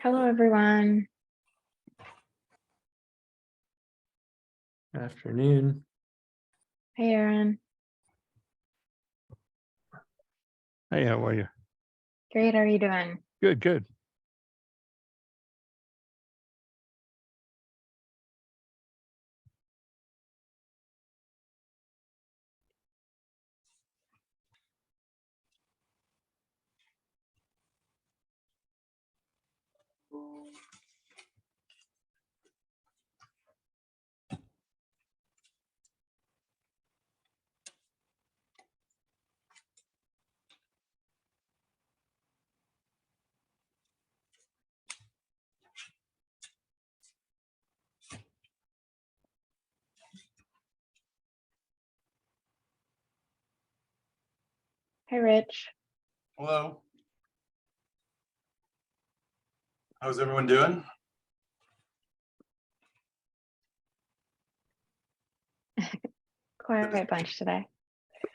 Hello, everyone. Afternoon. Hey, Aaron. Hey, how are you? Great. How are you doing? Good, good. Hi, Rich. Hello. How's everyone doing? Quite a bunch today.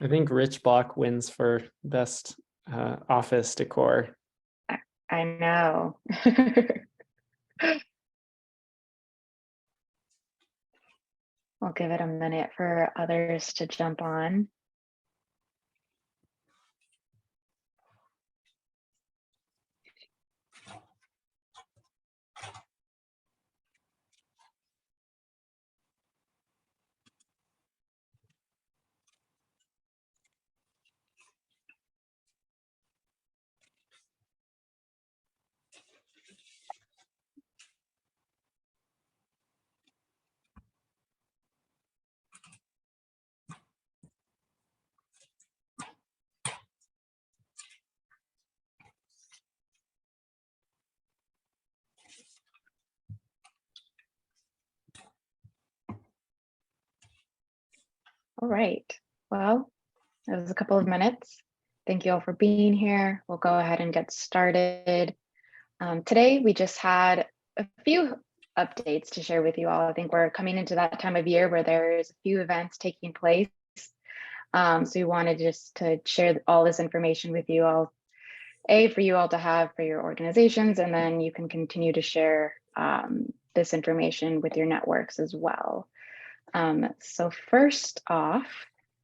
I think Rich Block wins for best office decor. I know. We'll give it a minute for others to jump on. All right. Well, it was a couple of minutes. Thank you all for being here. We'll go ahead and get started. Today, we just had a few updates to share with you all. I think we're coming into that time of year where there's a few events taking place. So we wanted just to share all this information with you all, for you all to have for your organizations, and then you can continue to share this information with your networks as well. So first off,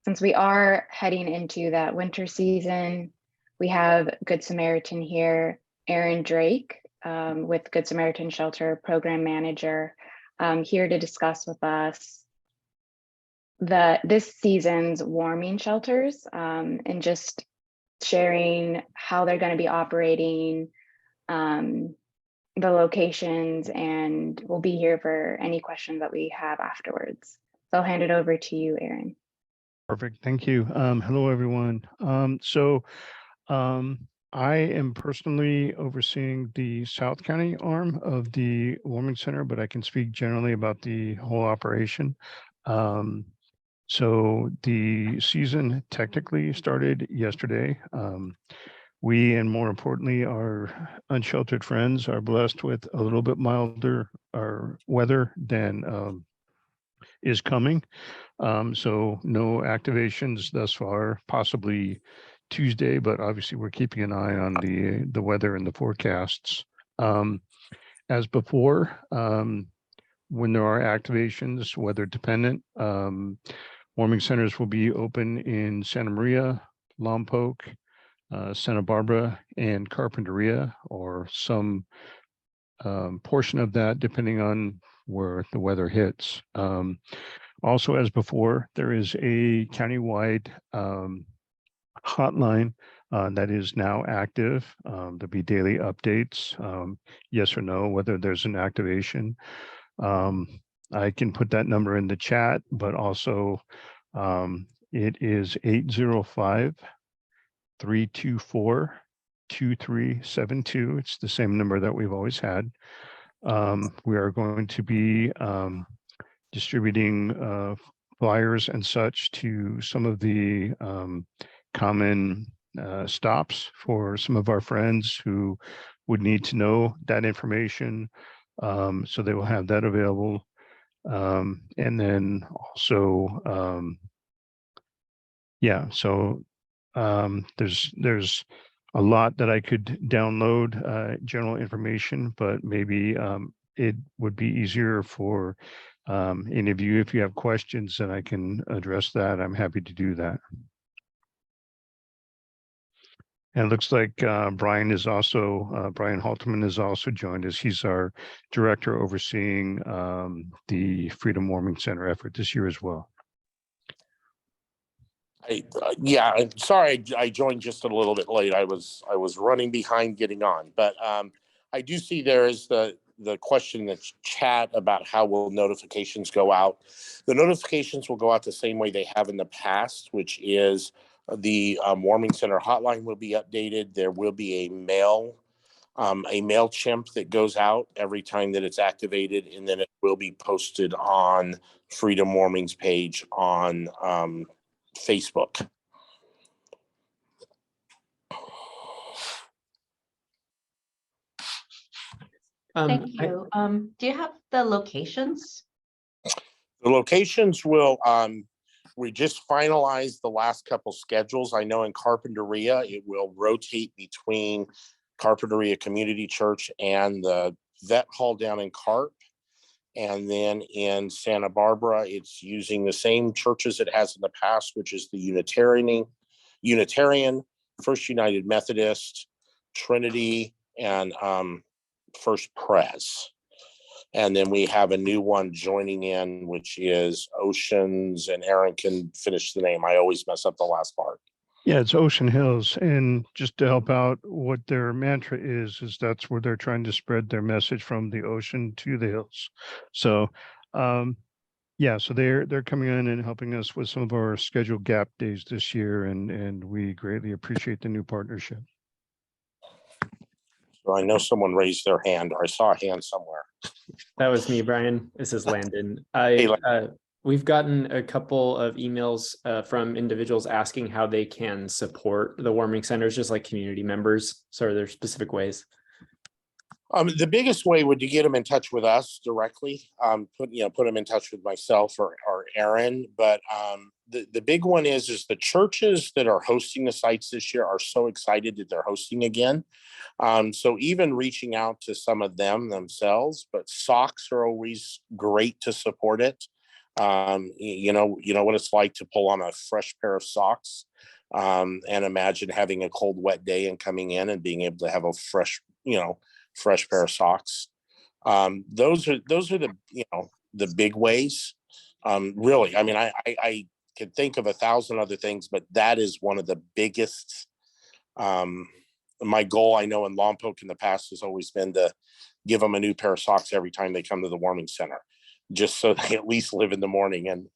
since we are heading into that winter season, we have Good Samaritan here, Aaron Drake with Good Samaritan Shelter Program Manager, here to discuss with us this season's warming shelters and just sharing how they're going to be operating, the locations, and we'll be here for any questions that we have afterwards. So I'll hand it over to you, Aaron. Perfect. Thank you. Hello, everyone. I am personally overseeing the South County arm of the warming center, but I can speak generally about the whole operation. So the season technically started yesterday. We, and more importantly, our unsheltered friends are blessed with a little bit milder weather than is coming. So no activations thus far, possibly Tuesday, but obviously we're keeping an eye on the weather and the forecasts. As before, when there are activations, weather dependent, warming centers will be open in Santa Maria, Lompoc, Santa Barbara, and Carpinteria, or some portion of that depending on where the weather hits. Also, as before, there is a countywide hotline that is now active. There'll be daily updates, yes or no, whether there's an activation. I can put that number in the chat, but also it is 805-324-2372. It's the same number that we've always had. We are going to be distributing flyers and such to some of the common stops for some of our friends who would need to know that information. So they will have that available. And then also, yeah, so there's a lot that I could download general information, but maybe it would be easier for any of you, if you have questions, then I can address that. I'm happy to do that. And it looks like Brian Halterman is also joined us. He's our director overseeing the Freedom Warming Center effort this year as well. Yeah, I'm sorry I joined just a little bit late. I was running behind getting on, but I do see there is the question in the chat about how will notifications go out. The notifications will go out the same way they have in the past, which is the Warming Center hotline will be updated. There will be a MailChimp that goes out every time that it's activated, and then it will be posted on Freedom Warming's page on Facebook. Thank you. Do you have the locations? The locations will, we just finalized the last couple schedules. I know in Carpinteria, it will rotate between Carpinteria Community Church and the Vet Hall down in Carp. And then in Santa Barbara, it's using the same churches it has in the past, which is the Unitarian, First United Methodist, Trinity, and First Pres. And then we have a new one joining in, which is Oceans, and Aaron can finish the name. I always mess up the last part. Yeah, it's Ocean Hills. And just to help out, what their mantra is that's where they're trying to spread their message from the ocean to the hills. So yeah, so they're coming in and helping us with some of our scheduled gap days this year, and we greatly appreciate the new partnership. So I know someone raised their hand, or I saw a hand somewhere. That was me, Brian. This is Landon. We've gotten a couple of emails from individuals asking how they can support the warming centers, just like community members. So are there specific ways? The biggest way would to get them in touch with us directly. Put them in touch with myself or Aaron. But the big one is the churches that are hosting the sites this year are so excited that they're hosting again. So even reaching out to some of them themselves, but socks are always great to support it. You know what it's like to pull on a fresh pair of socks, and imagine having a cold, wet day and coming in and being able to have a fresh pair of socks. Those are the big ways. Really, I mean, I can think of 1,000 other things, but that is one of the biggest. My goal, I know in Lompoc in the past, has always been to give them a new pair of socks every time they come to the warming center, just so they at least live in the morning. And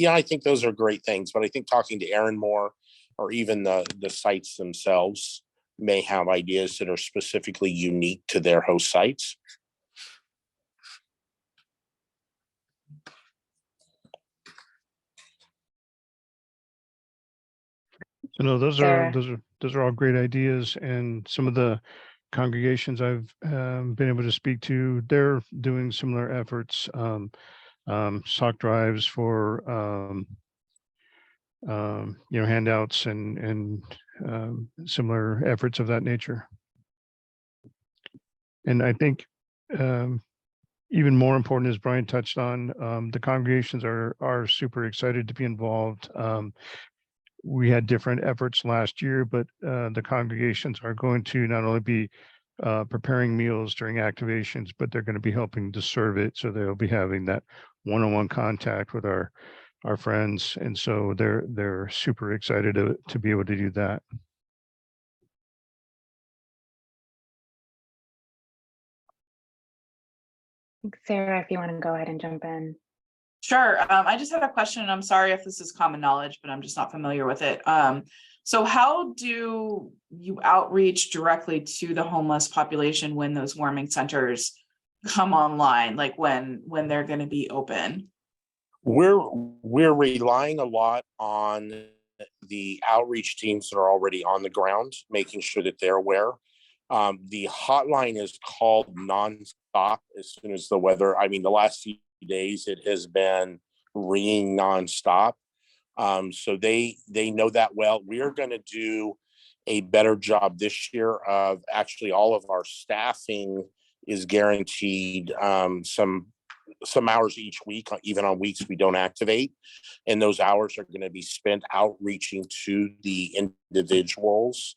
I think those are great things. But I think talking to Aaron more, or even the sites themselves, may have ideas that are specifically unique to their host sites. So no, those Sarah. are all great ideas, and some of the congregations I've been able to speak to, they're doing similar efforts, sock drives for handouts and similar efforts of that nature. And I think even more important, as Brian touched on, the congregations are super excited to be involved. We had different efforts last year, but the congregations are going to not only be preparing meals during activations, but they're going to be helping to serve it. So they'll be having that one-on-one contact with our friends, and so they're super excited to be able to do that. Sarah, if you want to go ahead and jump in. Sure. I just had a question, and I'm sorry if this is common knowledge, but I'm just not familiar with it. So how do you outreach directly to the homeless population when those warming centers come online, like when they're going to be open? We're relying a lot on the outreach teams that are already on the ground, making sure that they're aware. The hotline is called nonstop as soon as the weather. I mean, the last few days it has been ringing nonstop. So they know that well. We are going to do a better job this year of actually all of our staffing is guaranteed some hours each week, even on weeks we don't activate. And those hours are going to be spent outreaching to the individuals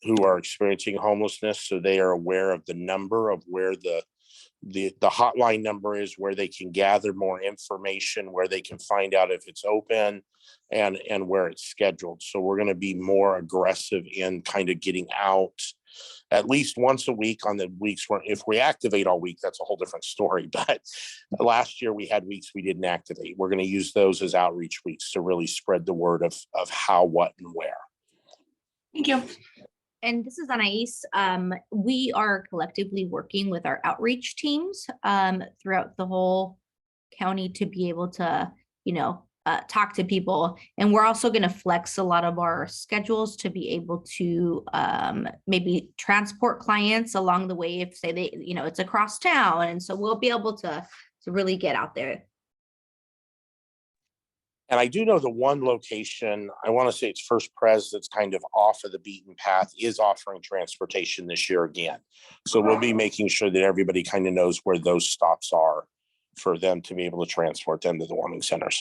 who are experiencing homelessness, so they are aware of the number of where the hotline number is, where they can gather more information, where they can find out if it's open and where it's scheduled. So we're going to be more aggressive in kind of getting out at least once a week on the weeks where, if we activate all week, that's a whole different story. But last year we had weeks we didn't activate. We're going to use those as outreach weeks to really spread the word of how, what, and where. Thank you. And this is Anais. We are collectively working with our outreach teams throughout the whole county to be able to, talk to people. And we're also going to flex a lot of our schedules to be able to maybe transport clients along the way if say they, it's across town. And so we'll be able to really get out there. And I do know the one location, I want to say it's First Pres, that's kind of off of the beaten path, is offering transportation this year again. So we'll be making sure that everybody kind of knows where those stops are for them to be able to transport them to the warming centers.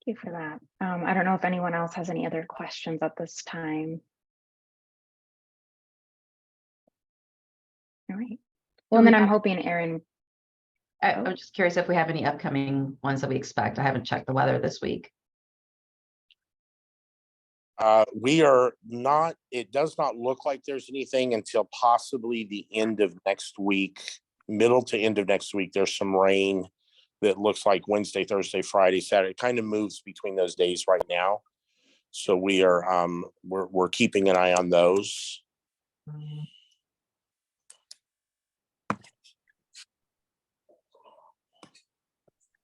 Thank you for that. I don't know if anyone else has any other questions at this time. All right. Well, and then I'm hoping Erin. I'm just curious if we have any upcoming ones that we expect. I haven't checked the weather this week. We are not, it does not look like there's anything until possibly the end of next week, middle to end of next week. There's some rain that looks like Wednesday, Thursday, Friday, Saturday. It kind of moves between those days right now. So we are, we're keeping an eye on those.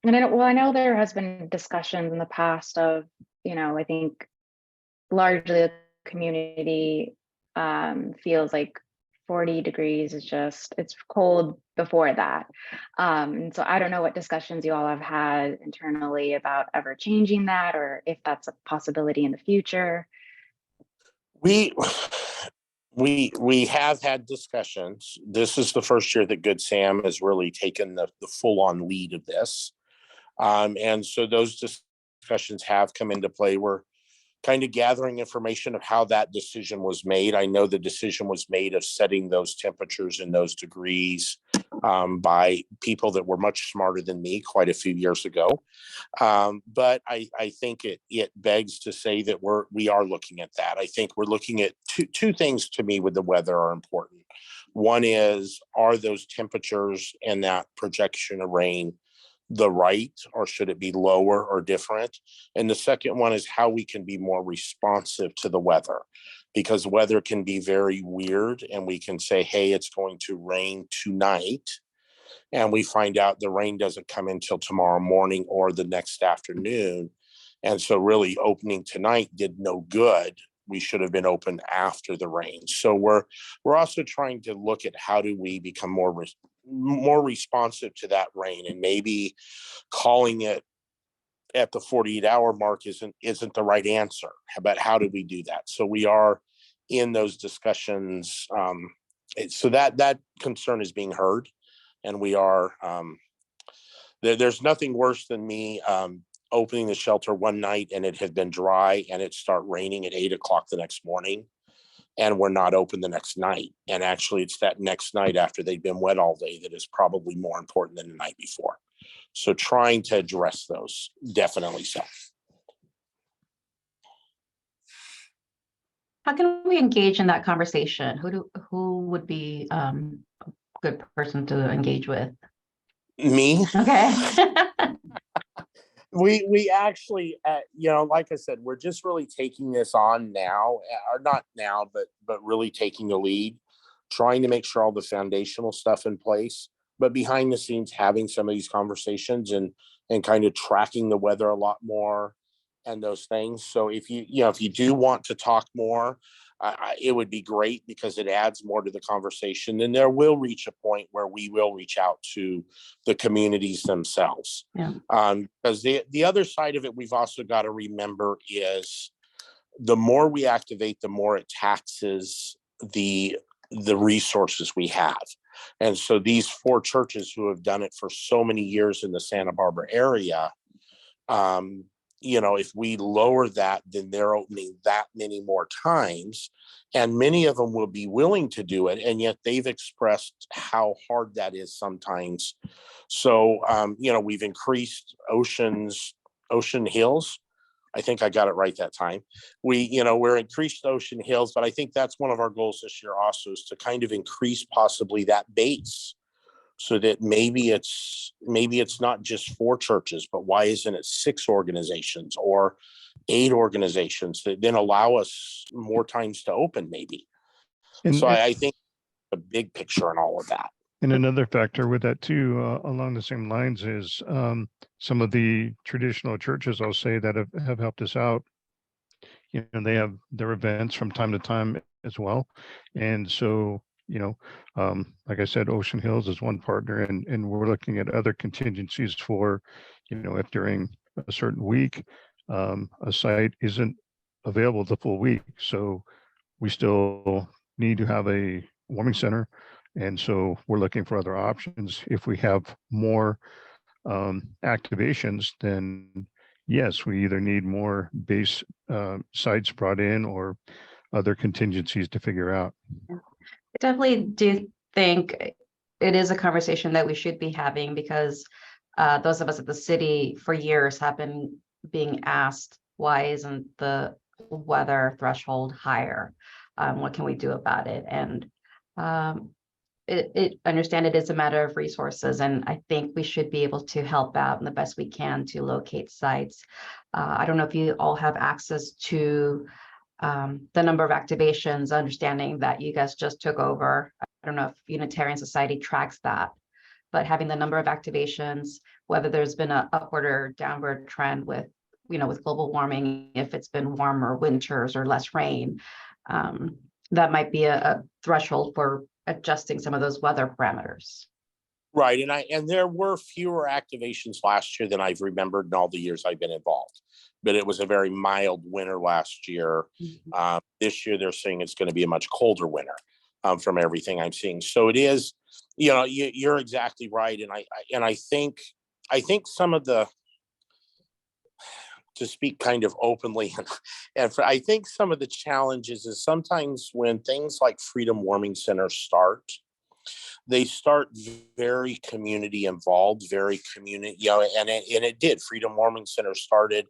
And I know there has been discussions in the past of, I think largely the community feels like 40 degrees is just, it's cold before that. And so I don't know what discussions you all have had internally about ever changing that, or if that's a possibility in the future. We have had discussions. This is the first year that Good Sam has really taken the full-on lead of this. And so those discussions have come into play. We're kind of gathering information of how that decision was made. I know the decision was made of setting those temperatures and those degrees by people that were much smarter than me quite a few years ago. But I think it begs to say that we are looking at that. I think we're looking at two things to me with the weather are important. One is, are those temperatures and that projection of rain the right, or should it be lower or different? And the second one is how we can be more responsive to the weather, because weather can be very weird, and we can say, hey, it's going to rain tonight, and we find out the rain doesn't come until tomorrow morning or the next afternoon. And so really opening tonight did no good. We should have been open after the rain. So we're also trying to look at how do we become more responsive to that rain, and maybe calling it at the 48-hour mark isn't the right answer, but how do we do that? So we are in those discussions. So that concern is being heard, and we are there's nothing worse than me opening the shelter one night and it had been dry and it start raining at 8 o'clock the next morning, and we're not open the next night. And actually it's that next night after they've been wet all day that is probably more important than the night before. So trying to address those, definitely so. How can we engage in that conversation? Who would be a good person to engage with? Me. Okay. We actually, like I said, we're just really taking this on now, or not now, but really taking the lead, trying to make sure all the foundational stuff in place, but behind the scenes having some of these conversations and kind of tracking the weather a lot more and those things. So if you do want to talk more, it would be great because it adds more to the conversation. And there will reach a point where we will reach out to the communities themselves. Yeah. Because the other side of it, we've also got to remember is the more we activate, the more it taxes the resources we have. And so these 4 churches who have done it for so many years in the Santa Barbara area, if we lower that, then they're opening that many more times, and many of them will be willing to do it. And yet they've expressed how hard that is sometimes. So, we've increased Ocean Hills. I think I got it right that time. We're increased Ocean Hills, but I think that's one of our goals this year also, is to kind of increase possibly that base, so that maybe it's not just 4 churches, but why isn't it 6 organizations or 8 organizations that then allow us more times to open maybe. And, so I think the big picture and all of that. And another factor with that too, along the same lines, is some of the traditional churches, I'll say, that have helped us out. They have their events from time to time as well. And so, like I said, Ocean Hills is one partner, and we're looking at other contingencies for, if during a certain week, a site isn't available the full week. So we still need to have a warming center. And so we're looking for other options. If we have more activations, then yes, we either need more base sites brought in or other contingencies to figure out. I definitely do think it is a conversation that we should be having, because those of us at the city for years have been being asked, why isn't the weather threshold higher? What can we do about it? And understand it is a matter of resources, and I think we should be able to help out in the best we can to locate sites. I don't know if you all have access to the number of activations, understanding that you guys just took over. I don't know if Unitarian Society tracks that, but having the number of activations, whether there's been an upward or downward trend with global warming, if it's been warmer winters or less rain, that might be a threshold for adjusting some of those weather parameters. Right. And there were fewer activations last year than I've remembered in all the years I've been involved, but it was a very mild winter last year. Mm-hmm. This year they're saying it's going to be a much colder winter, from everything I'm seeing. So it is, you're exactly right. And I think some of the, to speak kind of openly, I think some of the challenges is sometimes when things like Freedom Warming Centers start, they start very community involved, very community, and it did. Freedom Warming Center started,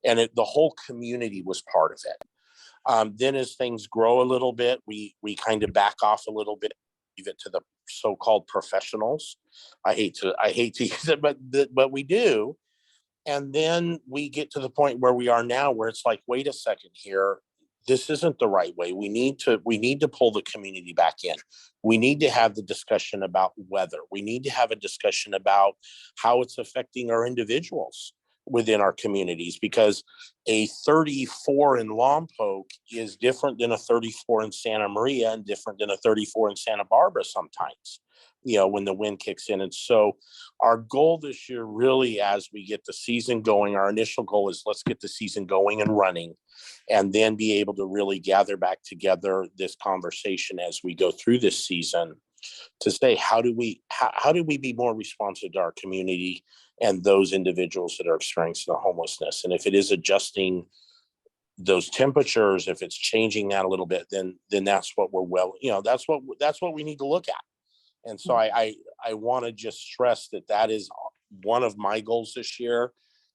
and the whole community was part of it. Then as things grow a little bit, we kind of back off a little bit, leave it to the so-called professionals. I hate to use it, but we do. And then we get to the point where we are now, where it's like, wait a second here, this isn't the right way. We need to pull the community back in. We need to have the discussion about weather. We need to have a discussion about how it's affecting our individuals within our communities, because a 34 in Lompoc is different than a 34 in Santa Maria, and different than a 34 in Santa Barbara sometimes, when the wind kicks in. And so our goal this year, really, as we get the season going, our initial goal is, let's get the season going and running, and then be able to really gather back together this conversation as we go through this season, to say, how do we be more responsive to our community and those individuals that are experiencing the homelessness. And if it is adjusting those temperatures, if it's changing that a little bit, then that's what that's what we need to look at. And so I want to just stress that is one of my goals this year,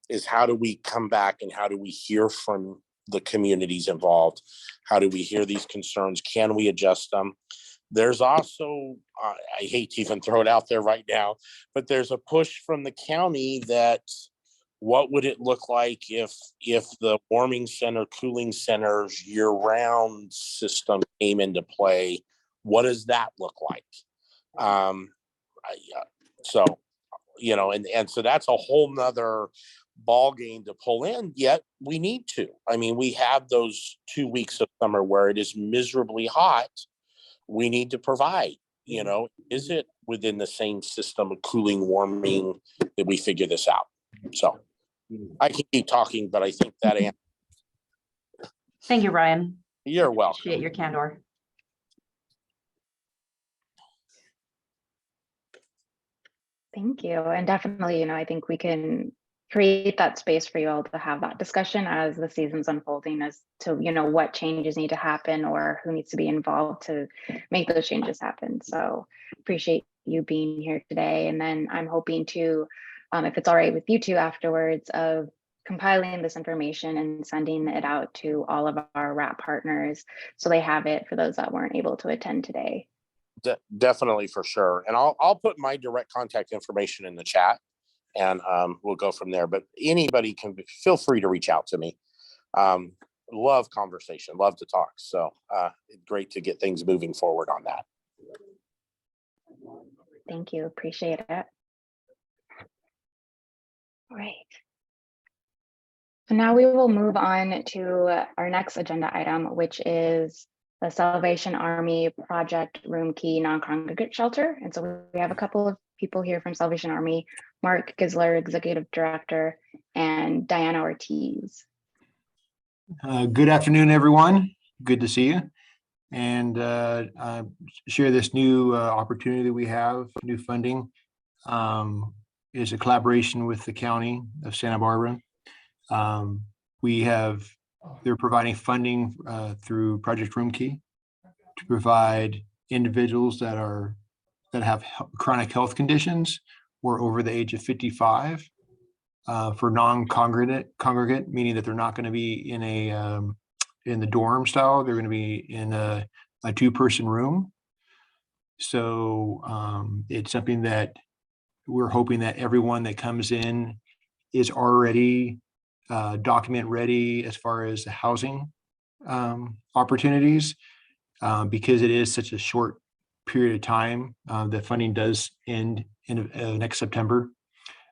is how do we come back and how do we hear from the communities involved? How do we hear these concerns? Can we adjust them? There's also, I hate to even throw it out there right now, but there's a push from the county that, what would it look like if the warming center, cooling centers year-round system came into play? What does that look like? So, and so that's a whole nother ball game to pull in, yet we need to. I mean, we have those 2 weeks of summer where it is miserably hot. We need to provide, you know, is it within the same system of cooling, warming that we figure this out? So I can keep talking, but I think that answer. Thank you, Ryan. You're welcome. Appreciate your candor. Thank you. And definitely, I think we can create that space for you all to have that discussion as the season's unfolding as to, what changes need to happen or who needs to be involved to make those changes happen. So appreciate you being here today. And then I'm hoping to, if it's all right with you two afterwards, of compiling this information and sending it out to all of our RAP partners so they have it for those that weren't able to attend today. Definitely, for sure. And I'll put my direct contact information in the chat, and we'll go from there. But anybody can feel free to reach out to me. Love conversation, love to talk. So great to get things moving forward on that. Thank you. Appreciate it. All right. So now we will move on to our next agenda item, which is the Salvation Army Project Room Key Non-Congregate Shelter. And so we have a couple of people here from Salvation Army, Mark Gisler, Executive Director, and Diana Ortiz. Good afternoon, everyone. Good to see you. And share this new opportunity that we have, new funding. Is a collaboration with the County of Santa Barbara. They're providing funding through Project Room Key to provide individuals that have chronic health conditions or over the age of 55 for non-congregate, meaning that they're not going to be in the dorm style. They're going to be in a 2-person room. So it's something that we're hoping that everyone that comes in is already document ready as far as the housing opportunities, because it is such a short period of time. The funding does end in next September.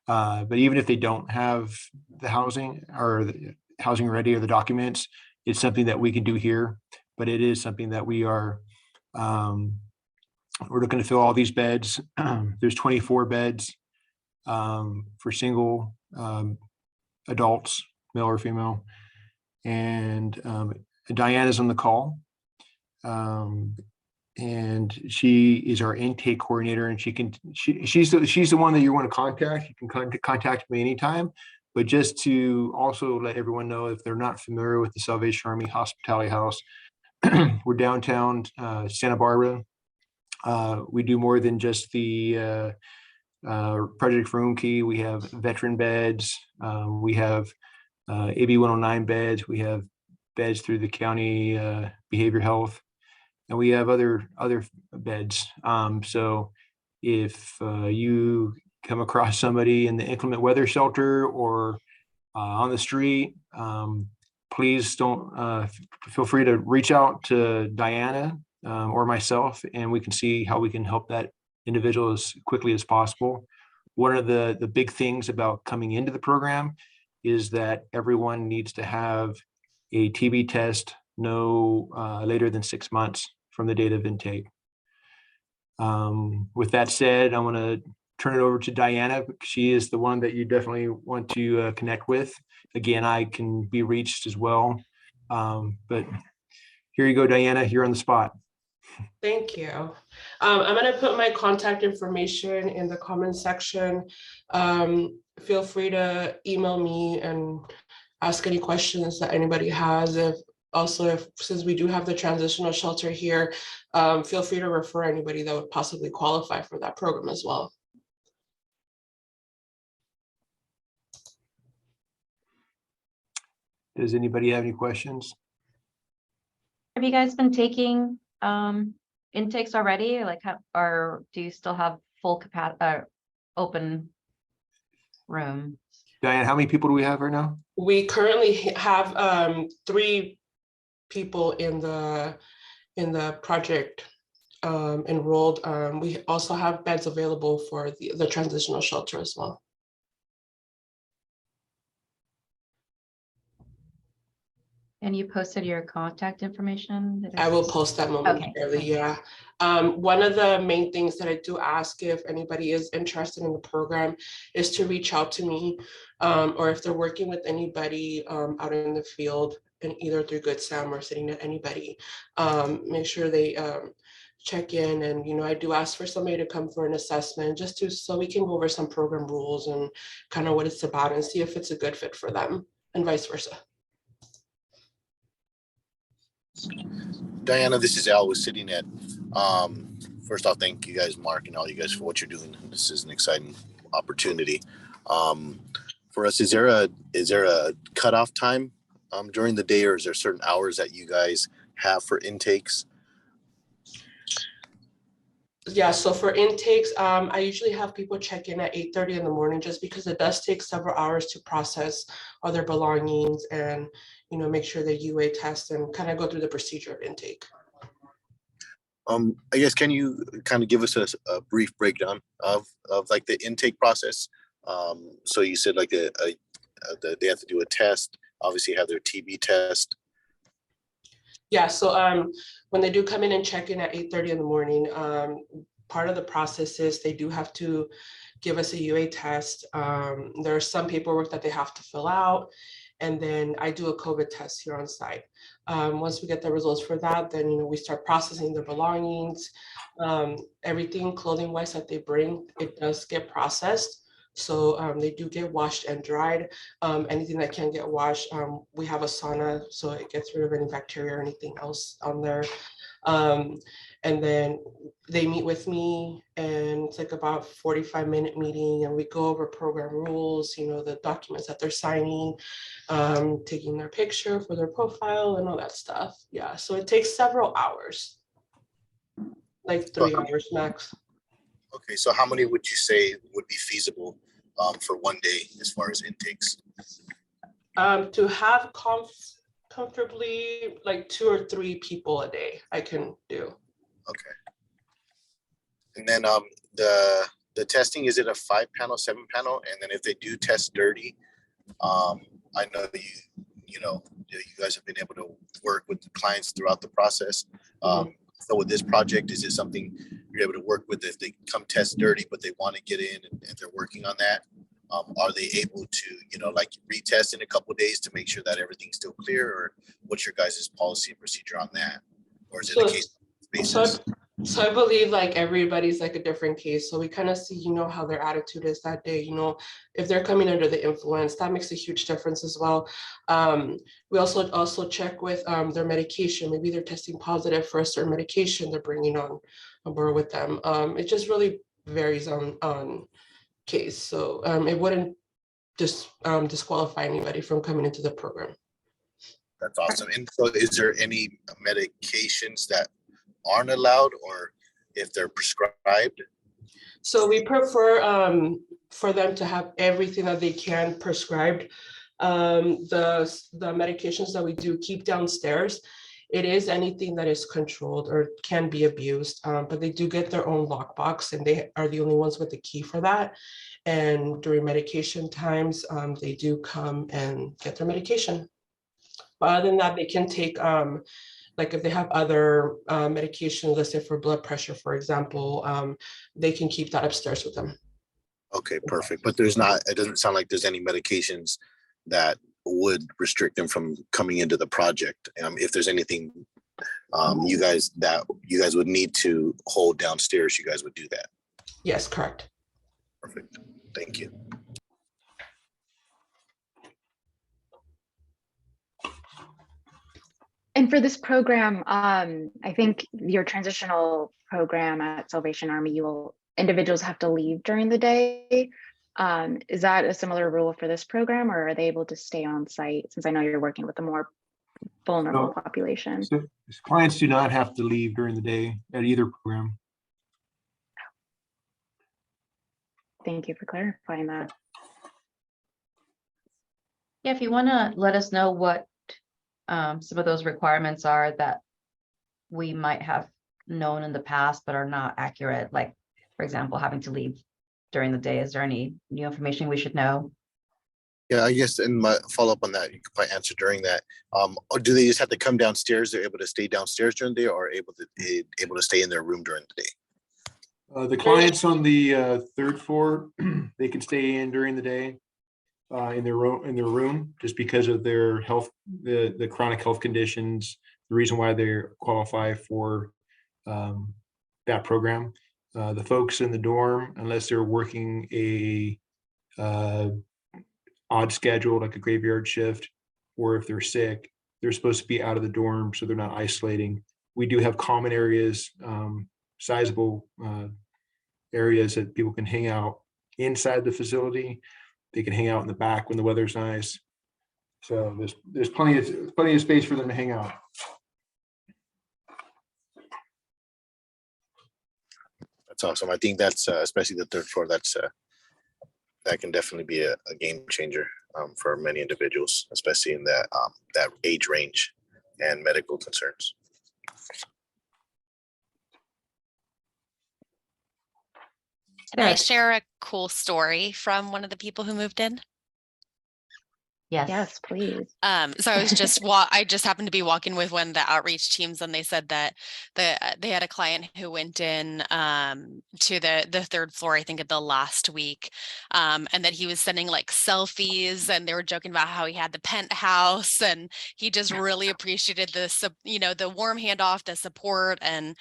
But even if they don't have the housing or the housing ready or the documents, it's something that we can do here. But it is something that we're looking to fill all these beds. There's 24 beds for single adults, male or female. And Diana's on the call. And she is our intake coordinator, and she's the one that you want to contact. You can contact me anytime. But just to also let everyone know, if they're not familiar with the Salvation Army Hospitality House, we're downtown Santa Barbara. We do more than just the Project Room Key. We have veteran beds. We have AB 109 beds. We have beds through the county behavioral health, and we have other beds. So if you come across somebody in the inclement weather shelter or on the street, please don't feel free to reach out to Diana or myself, and we can see how we can help that individual as quickly as possible. One of the big things about coming into the program is that everyone needs to have a TB test no later than 6 months from the date of intake. With that said, I want to turn it over to Diana. She is the one that you definitely want to connect with. Again, I can be reached as well. But here you go, Diana, you're on the spot. Thank you. I'm going to put my contact information in the comments section. Feel free to email me and ask any questions that anybody has. Since we do have the transitional shelter here, feel free to refer anybody that would possibly qualify for that program as well. Does anybody have any questions? Have you guys been taking intakes already? Or do you still have full capacity, open room? Diane, how many people do we have right now? We currently have 3 people in the project enrolled. We also have beds available for the transitional shelter as well. And you posted your contact information? Did I will see- post that Okay, momentarily, thank you. yeah. One of the main things that I do ask if anybody is interested in the program is to reach out to me, or if they're working with anybody out in the field, and either through Good Sam or sitting at anybody, make sure they check in. And, you know, I do ask for somebody to come for an assessment just to, so we can go over some program rules and kind of what it's about and see if it's a good fit for them and vice versa. Diana, this is Al with City Net. First off, thank you guys, Mark, and all you guys for what you're doing. This is an exciting opportunity. For us, is there a cutoff time during the day, or is there certain hours that you guys have for intakes? Yeah, so for intakes, I usually have people check in at 8:30 in the morning, just because it does take several hours to process all their belongings and, you know, make sure they UA test and kind of go through the procedure of intake. I guess, can you kind of give us a brief breakdown of like the intake process? So you said like they have to do a test, obviously have their TB test. Yeah, so when they do come in and check in at 8:30 in the morning, part of the process is they do have to give us a UA test. There's some paperwork that they have to fill out, and then I do a COVID test here on site. Once we get the results for that, then, you know, we start processing their belongings. Everything clothing wise that they bring, it does get processed. So they do get washed and dried. Anything that can get washed, we have a sauna, so it gets rid of any bacteria or anything else on there. And then they meet with me, and it's like about 45-minute meeting, and we go over program rules, you know, the documents that they're signing, taking their picture for their profile and all that stuff. Yeah, so it takes several hours, like 3 hours max. Okay, so how many would you say would be feasible for one day as far as intakes? To have comfortably like 2 or 3 people a day, I can do. Okay. And then the testing, is it a 5-panel, 7-panel? And then if they do test dirty, I know you guys have been able to work with the clients throughout the process. So with this project, is it something you're able to work with if they come test dirty, but they want to get in and they're working on that? Are they able to, you know, like retest in a couple of days to make sure that everything's still clear, or what's your guys' policy and procedure on that? Or is it a case basis? So I believe like everybody's like a different case. So we kind of see, you know, how their attitude is that day, you know, if they're coming under the influence, that makes a huge difference as well. We also check with their medication. Maybe they're testing positive for a certain medication they're bringing on board with them. It just really varies on case. So it wouldn't just disqualify anybody from coming into the program. That's awesome. And so is there any medications that aren't allowed, or if they're prescribed? So we prefer for them to have everything that they can prescribed. The medications that we do keep downstairs, it is anything that is controlled or can be abused, but they do get their own lockbox, and they are the only ones with the key for that. And during medication times, they do come and get their medication. But other than that, they can take like if they have other medications, let's say for blood pressure, for example, they can keep that upstairs with them. Okay, perfect. But it doesn't sound like there's any medications that would restrict them from coming into the project. If there's anything you guys would need to hold downstairs, you guys would do that. Yes, correct. Perfect. Thank you. And for this program, I think your transitional program at Salvation Army, individuals have to leave during the day. Is that a similar rule for this program, or are they able to stay on site, since I know you're working with a more vulnerable population? So clients do not have to leave during the day at either program. Thank you for clarifying that. Yeah, if you want to let us know what some of those requirements are that we might have known in the past but are not accurate, like, for example, having to leave during the day. Is there any new information we should know? Yeah, I guess in my follow up on that, you could probably answer during that. Or do they just have to come downstairs? They're able to stay downstairs during the day, or able to stay in their room during the day? The clients on the third floor, they can stay in during the day in their room, just because of their health, the chronic health conditions, the reason why they qualify for that program. The folks in the dorm, unless they're working a odd schedule, like a graveyard shift, or if they're sick, they're supposed to be out of the dorm so they're not isolating. We do have common areas, sizable areas that people can hang out inside the facility. They can hang out in the back when the weather's nice. So there's plenty of space for them to hang out. That's awesome. I think that's especially the third floor. That can definitely be a game changer for many individuals, especially in that age range and medical concerns. Can I share a cool story from one of the people who moved in? Yes, please. So I was I just happened to be walking with one of the outreach teams, and they said that they had a client who went in to the third floor, I think, at the last week, and that he was sending like selfies, and they were joking about how he had the penthouse, and he just really appreciated the warm handoff, the support, and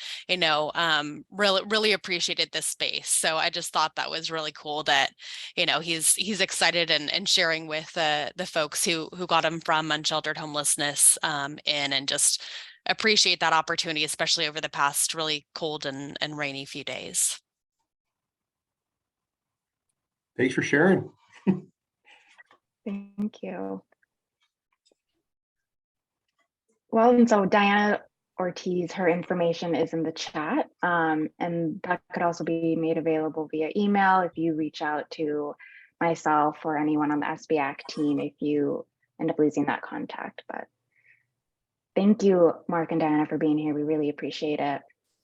really appreciated this space. So I just thought that was really cool that he's excited and sharing with the folks who got him from unsheltered homelessness in, and just appreciate that opportunity, especially over the past really cold and rainy few days. Thanks for sharing. Thank you. Well, and so Diana Ortiz, her information is in the chat, and that could also be made available via email if you reach out to myself or anyone on the SBAC team if you end up losing that contact. But thank you, Mark and Diana, for being here. We really appreciate it.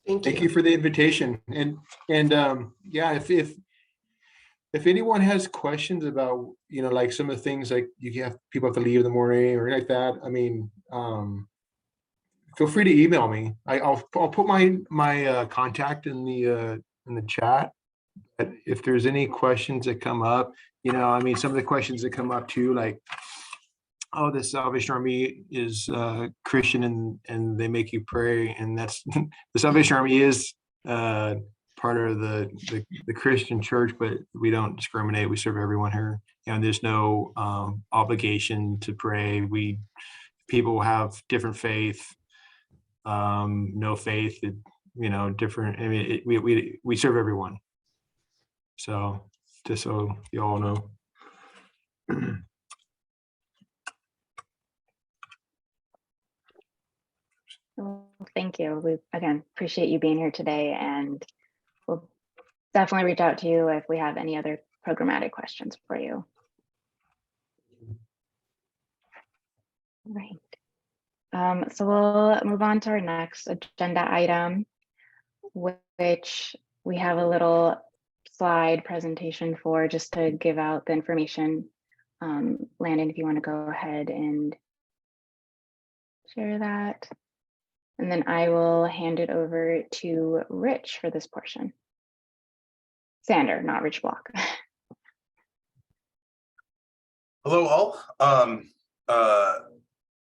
Thank you for the invitation. And yeah, if anyone has questions about, like some of the things, like people have to leave in the morning or like that, I mean, feel free to email me. I'll put my contact in the chat. But if there's any questions that come up, I mean, some of the questions that come up too, like, oh, the Salvation Army is Christian and they make you pray, and that's the Salvation Army is part of the Christian church, but we don't discriminate. We serve everyone here, and there's no obligation to pray. People have different faith, no faith, different. I mean, we serve everyone. So just so you all know. Well, thank you. We again appreciate you being here today, and we'll definitely reach out to you if we have any other programmatic questions for you. All right. So we'll move on to our next agenda item, which we have a little slide presentation for, just to give out the information. Landon, if you want to go ahead and share that. And then I will hand it over to Rich for this portion. Sander, not Rich Block. Hello all.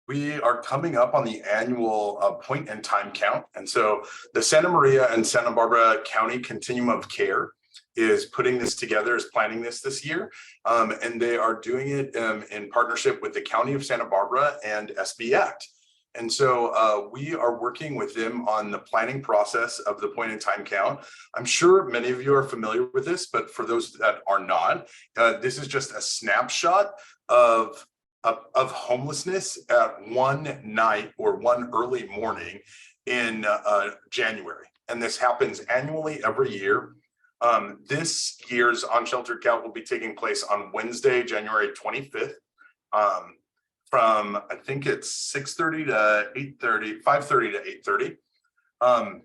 We are coming up on the annual point in time count. And so the Santa Maria and Santa Barbara County Continuum of Care is putting this together, is planning this year. And they are doing it in partnership with the County of Santa Barbara and SBAC. And so we are working with them on the planning process of the point in time count. I'm sure many of you are familiar with this, but for those that are not, this is just a snapshot of homelessness at one night or one early morning in January. And this happens annually every year. This year's Unsheltered Count will be taking place on Wednesday, January 25th. From I think it's 6:30 to 8:30, 5:30 to 8:30.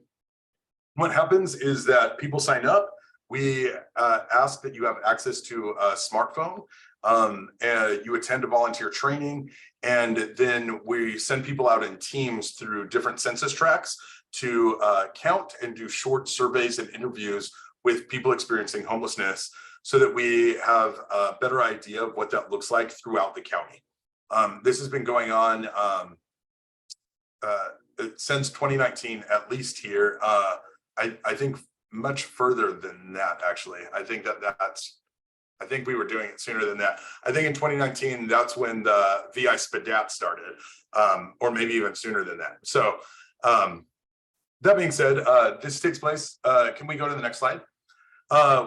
What happens is that people sign up. We ask that you have access to a smartphone. And you attend a volunteer training, and then we send people out in teams through different census tracts to count and do short surveys and interviews with people experiencing homelessness, so that we have a better idea of what that looks like throughout the county. This has been going on since 2019, at least here. I think much further than that, actually. I think I think we were doing it sooner than that. I think in 2019, that's when the VI SPDAT started, or maybe even sooner than that. So that being said, this takes place. Can we go to the next slide?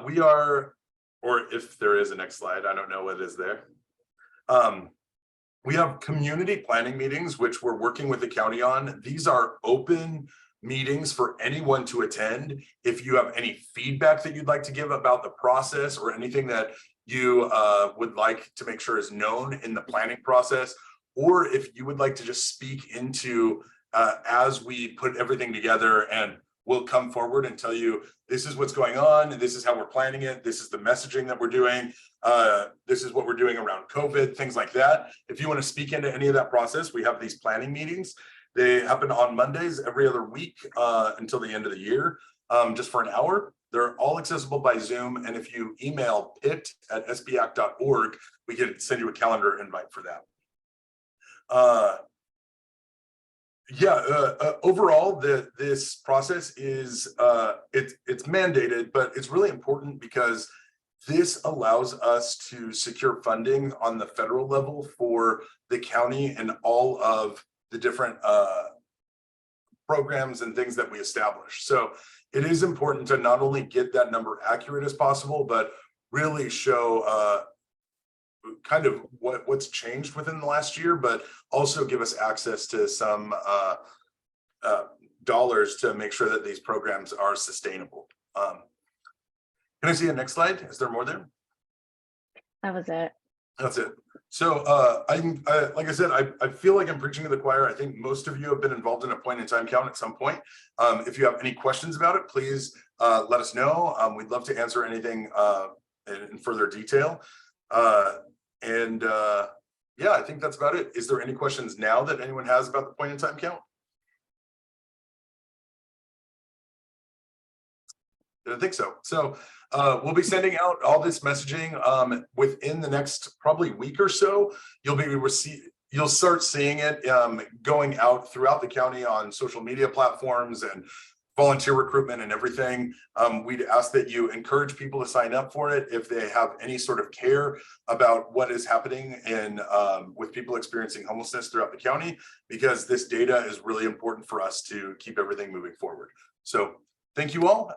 We are, or if there is a next slide, I don't know what is there. We have community planning meetings, which we're working with the county on. These are open meetings for anyone to attend. If you have any feedback that you'd like to give about the process, or anything that you would like to make sure is known in the planning process, or if you would like to just speak into as we put everything together, and we'll come forward and tell you, this is what's going on, and this is how we're planning it, this is the messaging that we're doing, this is what we're doing around COVID, things like that. If you want to speak into any of that process, we have these planning meetings. They happen on Mondays every other week until the end of the year, just for an hour. They're all accessible by Zoom, and if you email pit@sbac.org, we can send you a calendar invite for that. Overall, this process is it's mandated, but it's really important because this allows us to secure funding on the federal level for the county and all of the different programs and things that we establish. So it is important to not only get that number accurate as possible, but really show kind of what's changed within the last year, but also give us access to some dollars to make sure that these programs are sustainable. Can I see the next slide? Is there more there? That was it. That's it. So like I said, I feel like I'm preaching to the choir. I think most of you have been involved in a point in time count at some point. If you have any questions about it, please let us know. We'd love to answer anything in further detail. Yeah, I think that's about it. Is there any questions now that anyone has about the point in time count? I don't think so. So we'll be sending out all this messaging within the next probably week or so. You'll start seeing it going out throughout the county on social media platforms and volunteer recruitment and everything. We'd ask that you encourage people to sign up for it if they have any sort of care about what is happening with people experiencing homelessness throughout the county, because this data is really important for us to keep everything moving forward. So thank you all,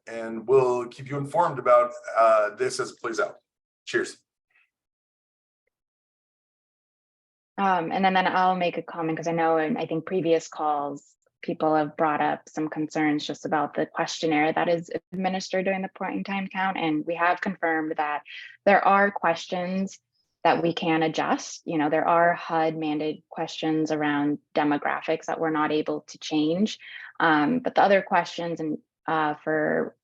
and we'll keep you informed about this as it plays out. Cheers. And then I'll make a comment, because I know in I think previous calls, people have brought up some concerns just about the questionnaire that is administered during the point in time count. And we have confirmed that there are questions that we can adjust. You know, there are HUD mandated questions around demographics that we're not able to change. But the other questions and for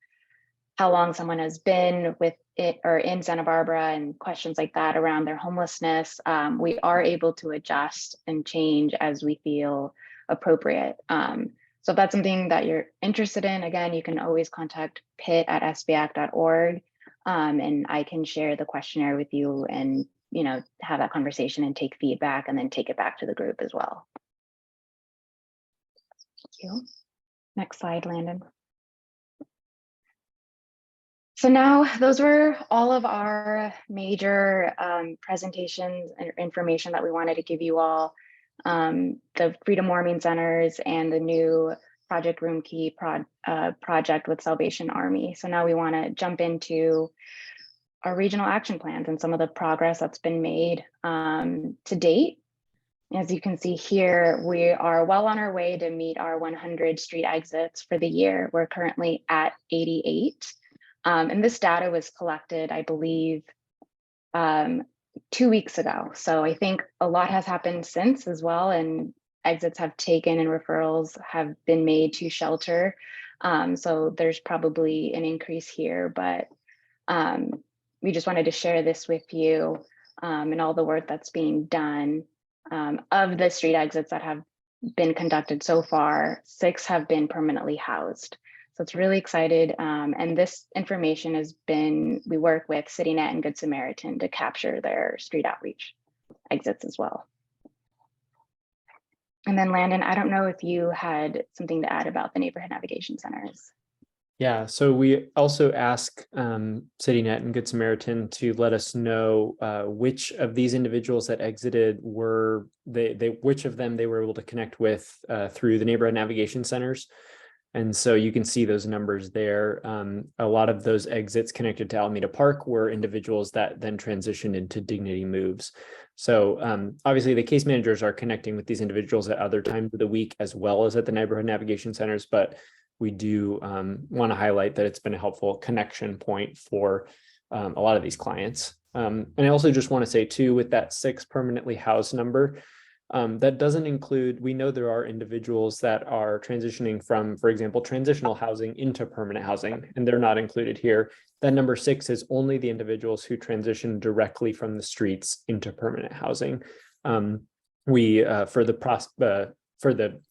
how long someone has been with it or in Santa Barbara and questions like that around their homelessness, we are able to adjust and change as we feel appropriate. So if that's something that you're interested in, again, you can always contact pit@sbac.org, and I can share the questionnaire with you and, you know, have that conversation and take feedback and then take it back to the group as well. Thank you. Next slide, Landon. So now those were all of our major presentations and information that we wanted to give you all. The Freedom Warming Centers and the new Project Room Key project with Salvation Army. So now we want to jump into our regional action plans and some of the progress that's been made to date. As you can see here, we are well on our way to meet our 100 street exits for the year. We're currently at 88. And this data was collected, I believe, 2 weeks ago. So I think a lot has happened since as well, and exits have taken and referrals have been made to shelter. So there's probably an increase here, but we just wanted to share this with you. and all the work that's being done. Of the street exits that have been conducted so far, 6 have been permanently housed. So it's really excited. And this information has been, we work with CityNet and Good Samaritan to capture their street outreach exits as well. And then Landon, I don't know if you had something to add about the neighborhood navigation centers. Yeah, so we also ask CityNet and Good Samaritan to let us know which of these individuals that exited were which of them they were able to connect with through the neighborhood navigation centers. And so you can see those numbers there. A lot of those exits connected to Alameda Park were individuals that then transitioned into Dignity Moves. So obviously the case managers are connecting with these individuals at other times of the week as well as at the neighborhood navigation centers, but we do want to highlight that it's been a helpful connection point for a lot of these clients. And I also just want to say too, with that 6 permanently housed number, that doesn't include, we know there are individuals that are transitioning from, for example, transitional housing into permanent housing, and they're not included here. That number 6 is only the individuals who transition directly from the streets into permanent housing. For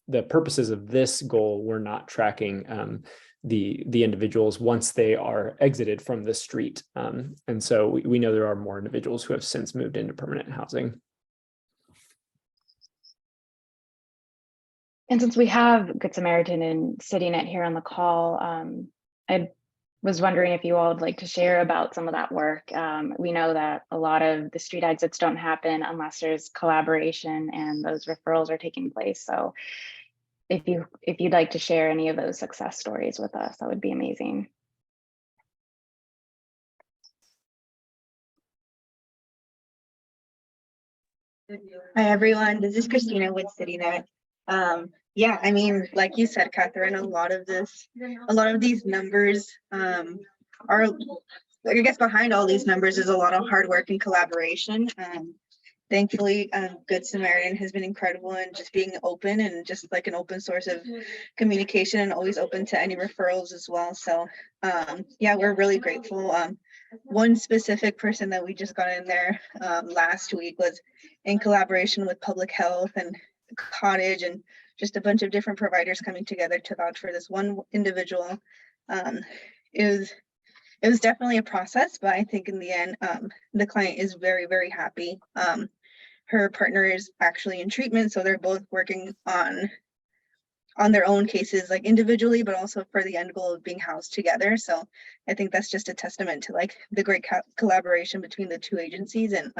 the purposes of this goal, we're not tracking the individuals once they are exited from the street. And so we know there are more individuals who have since moved into permanent housing. And since we have Good Samaritan and CityNet here on the call, I was wondering if you all would like to share about some of that work. We know that a lot of the street exits don't happen unless there's collaboration and those referrals are taking place. So if you'd like to share any of those success stories with us, that would be amazing. Hi everyone, this is Christina with CityNet. Yeah, I mean, like you said, Catherine, a lot of these numbers are, I guess behind all these numbers is a lot of hard work and collaboration. Thankfully, Good Samaritan has been incredible in just being open and just like an open source of communication and always open to any referrals as well. So yeah, we're really grateful. One specific person that we just got in there last week was in collaboration with public health and cottage and just a bunch of different providers coming together to vouch for this one individual. It was definitely a process, but I think in the end, the client is very, very happy. Her partner is actually in treatment, so they're both working on their own cases, like individually, but also for the end goal of being housed together. So I think that's just a testament to like the great collaboration between the 2 agencies. And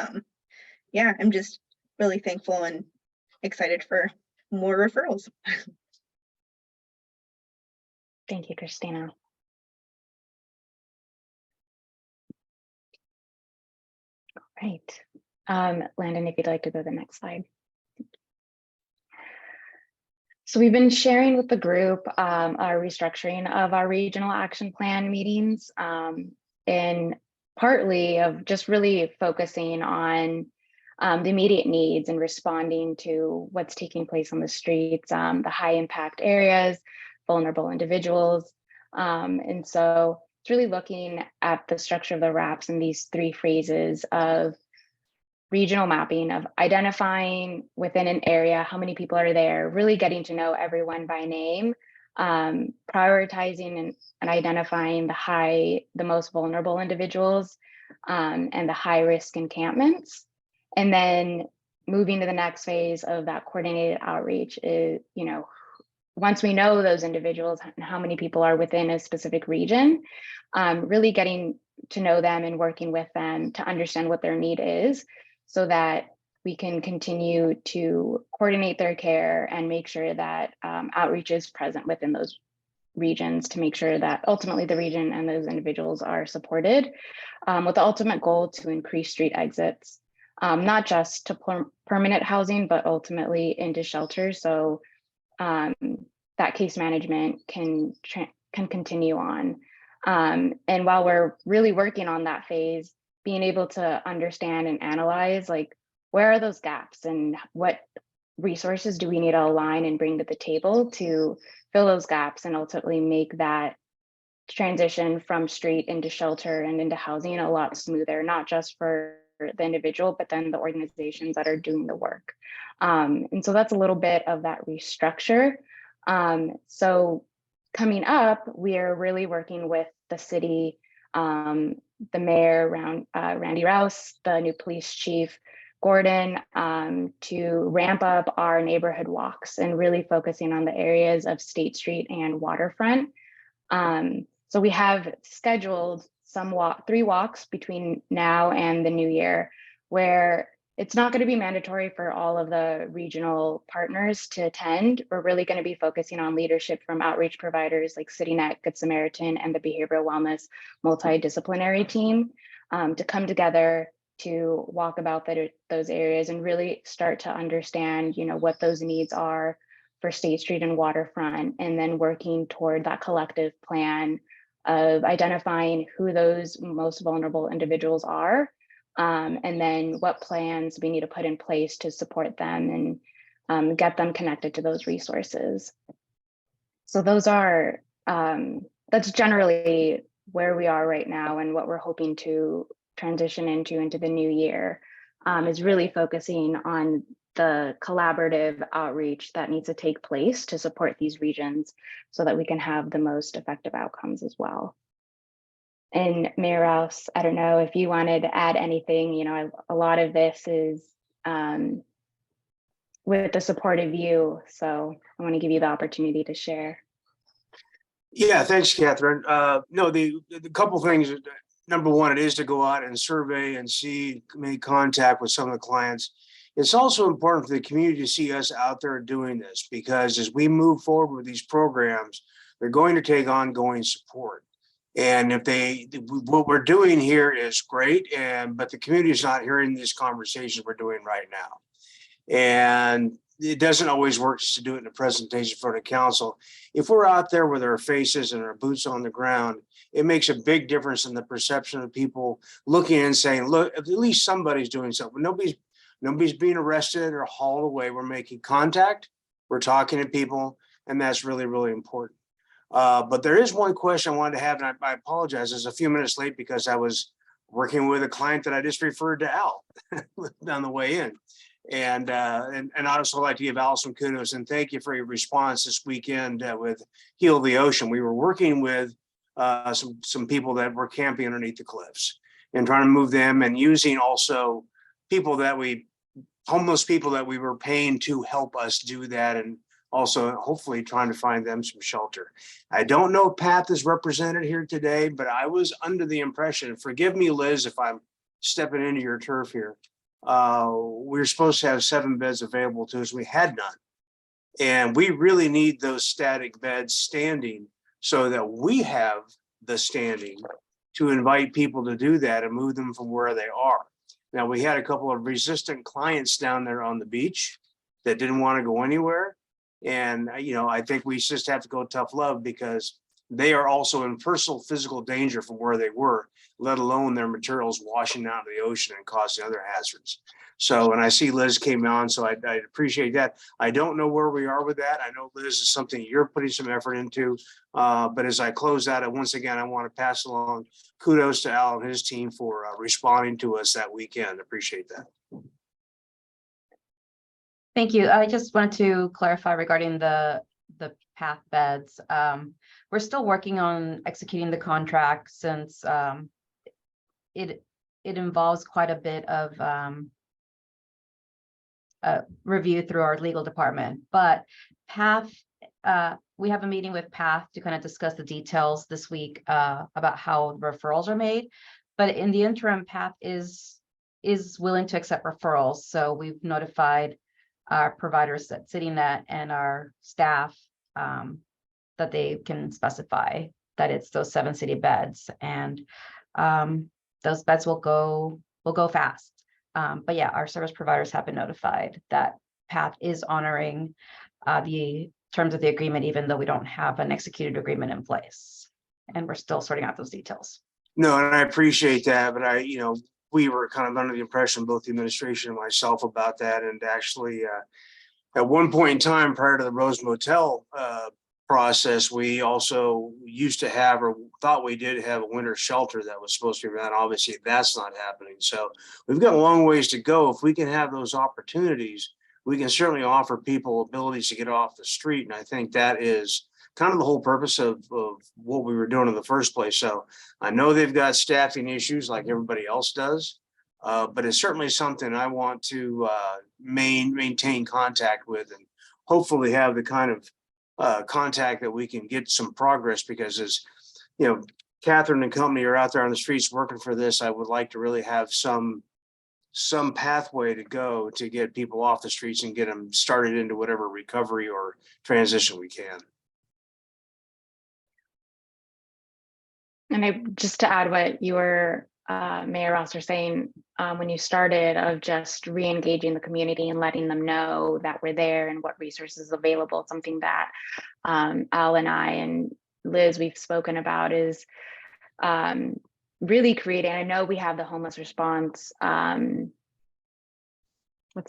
yeah, I'm just really thankful and excited for more referrals. Thank you, Christina. Right. Landon, if you'd like to go to the next slide. So we've been sharing with the group our restructuring of our regional action plan meetings, and partly of just really focusing on the immediate needs and responding to what's taking place on the streets, the high impact areas, vulnerable individuals. And so it's really looking at the structure of the RAPs in these 3 phases of regional mapping, of identifying within an area how many people are there, really getting to know everyone by name, prioritizing and identifying the most vulnerable individuals and the high risk encampments. And then moving to the next phase of that coordinated outreach is, once we know those individuals and how many people are within a specific region, really getting to know them and working with them to understand what their need is, so that we can continue to coordinate their care and make sure that outreach is present within those regions to make sure that ultimately the region and those individuals are supported, with the ultimate goal to increase street exits, not just to permanent housing, but ultimately into shelters. So that case management can continue on. And while we're really working on that phase, being able to understand and analyze, like, where are those gaps and what resources do we need to align and bring to the table to fill those gaps and ultimately make that transition from street into shelter and into housing a lot smoother, not just for the individual, but then the organizations that are doing the work. And so that's a little bit of that restructure. So coming up, we are really working with the city, the mayor, Randy Rouse, the new police chief, Gordon, to ramp up our neighborhood walks and really focusing on the areas of State Street and Waterfront. So we have scheduled 3 walks between now and the new year, where it's not going to be mandatory for all of the regional partners to attend. We're really going to be focusing on leadership from outreach providers like CityNet, Good Samaritan, and the Behavioral Wellness Multidisciplinary Team to come together to walk about those areas and really start to understand, what those needs are for State Street and Waterfront, and then working toward that collective plan of identifying who those most vulnerable individuals are, and then what plans we need to put in place to support them and get them connected to those resources. So those are, that's generally where we are right now, and what we're hoping to transition into the new year, is really focusing on the collaborative outreach that needs to take place to support these regions so that we can have the most effective outcomes as well. And Mayor Rouse, I don't know if you wanted to add anything. A lot of this is with the support of you, so I want to give you the opportunity to share. Yeah, thanks, Catherine. No, the couple things. Number one, it is to go out and survey and make contact with some of the clients. It's also important for the community to see us out there doing this, because as we move forward with these programs, they're going to take ongoing support. And what we're doing here is great, but the community is not hearing these conversations we're doing right now. And it doesn't always work just to do it in a presentation in front of council. If we're out there with our faces and our boots on the ground, it makes a big difference in the perception of people looking and saying, look, at least somebody's doing something. Nobody's being arrested or hauled away. We're making contact, we're talking to people, and that's really, really important. But there is one question I wanted to have, and I apologize, I was a few minutes late because I was working with a client that I just referred to Al on the way in. And I'd also like to give Al some kudos and thank you for your response this weekend with Heal the Ocean. We were working with some people that were camping underneath the cliffs and trying to move them, and using also homeless people that we were paying to help us do that, and also hopefully trying to find them some shelter. I don't know if PATH is represented here today, but I was under the impression, forgive me, Liz, if I'm stepping into your turf here. We were supposed to have 7 beds available to us. We had none. And we really need those static beds standing so that we have the standing to invite people to do that and move them from where they are. Now, we had a couple of resistant clients down there on the beach that didn't want to go anywhere. And, I think we just have to go tough love, because they are also in personal physical danger from where they were, let alone their materials washing out of the ocean and causing other hazards. So, and I see Liz came on, so I appreciate that. I don't know where we are with that. I know, Liz, is something you're putting some effort into. But as I close out, once again, I want to pass along kudos to Al and his team for responding to us that weekend. Appreciate that. Thank you. I just wanted to clarify regarding the PATH beds. We're still working on executing the contract, since it involves quite a bit of review through our legal department. But PATH, we have a meeting with PATH to kind of discuss the details this week about how referrals are made. But in the interim, PATH is willing to accept referrals. So we've notified our providers at CityNet and our staff that they can specify that it's those 7 city beds, and those beds will go fast. But yeah, our service providers have been notified that PATH is honoring the terms of the agreement, even though we don't have an executed agreement in place, and we're still sorting out those details. No, and I appreciate that, but we were kind of under the impression, both the administration and myself, about that. And actually, at one point in time, prior to the Rose Motel process, we also used to have, or thought we did have, a winter shelter that was supposed to be around. Obviously, that's not happening. So we've got a long ways to go. If we can have those opportunities, we can certainly offer people abilities to get off the street. And I think that is kind of the whole purpose of what we were doing in the first place. So I know they've got staffing issues like everybody else does, but it's certainly something I want to maintain contact with, and hopefully have the kind of contact that we can get some progress, because as you know, Catherine and company are out there on the streets working for this. I would like to really have some pathway to go to get people off the streets and get them started into whatever recovery or transition we can. And just to add what you were, Mayor Ross, were saying when you started, of just re-engaging the community and letting them know that we're there and what resources available. Something that Al and I and Liz, we've spoken about, is really creating. I know we have the homeless response. What's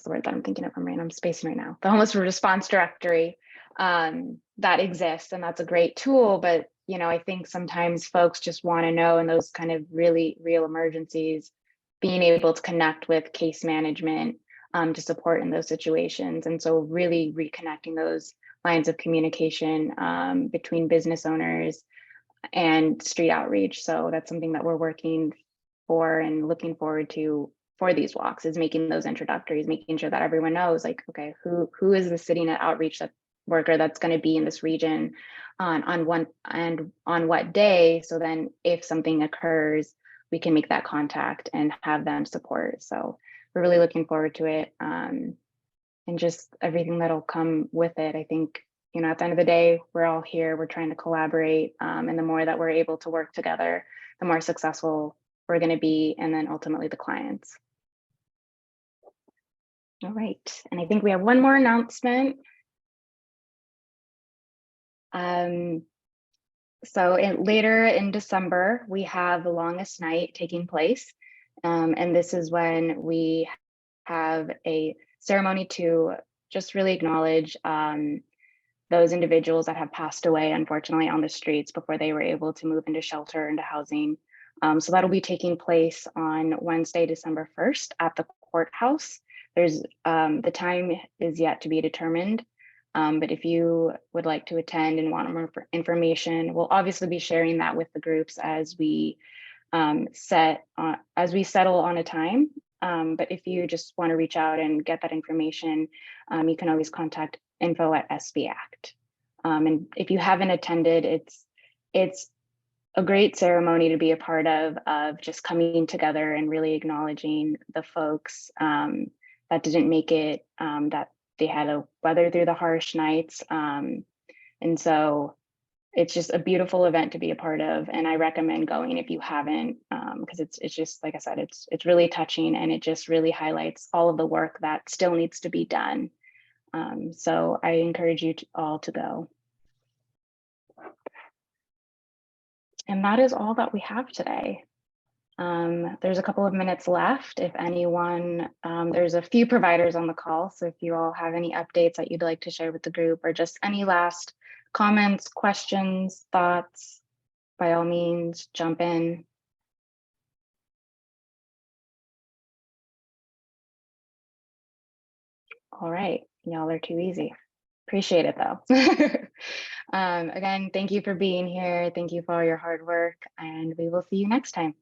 the word that I'm thinking of from random spacing right now? The homeless response directory that exists, and that's a great tool. But I think sometimes folks just want to know in those kind of really real emergencies, being able to connect with case management to support in those situations. And so really reconnecting those lines of communication between business owners and street outreach. So that's something that we're working for and looking forward to for these walks, is making those introductories, making sure that everyone knows, like, okay, who is the city net outreach worker that's going to be in this region on what day. So then if something occurs, we can make that contact and have them support. So we're really looking forward to it, and just everything that'll come with it. I think, at the end of the day, we're all here, we're trying to collaborate, and the more that we're able to work together, the more successful we're going to be, and then ultimately the clients. All right, and I think we have one more announcement. So later in December, we have the longest night taking place. And this is when we have a ceremony to just really acknowledge those individuals that have passed away, unfortunately, on the streets before they were able to move into shelter, into housing. So that'll be taking place on Wednesday, December 1st at the courthouse. There's the time is yet to be determined. But if you would like to attend and want more information, we'll obviously be sharing that with the groups as we settle on a time. But if you just want to reach out and get that information, you can always contact info@SBAct. And if you haven't attended, it's a great ceremony to be a part of just coming together and really acknowledging the folks that didn't make it, that they had to weather through the harsh nights. And so it's just a beautiful event to be a part of. And I recommend going if you haven't, because it's just, like I said, it's really touching, and it just really highlights all of the work that still needs to be done. So I encourage you all to go. And that is all that we have today. There's a couple of minutes left. If anyone, there's a few providers on the call. So if you all have any updates that you'd like to share with the group, or just any last comments, questions, thoughts, by all means, jump in. All right, y'all are too easy. Appreciate it though. Again, thank you for being here. Thank you for all your hard work, and we will see you next time.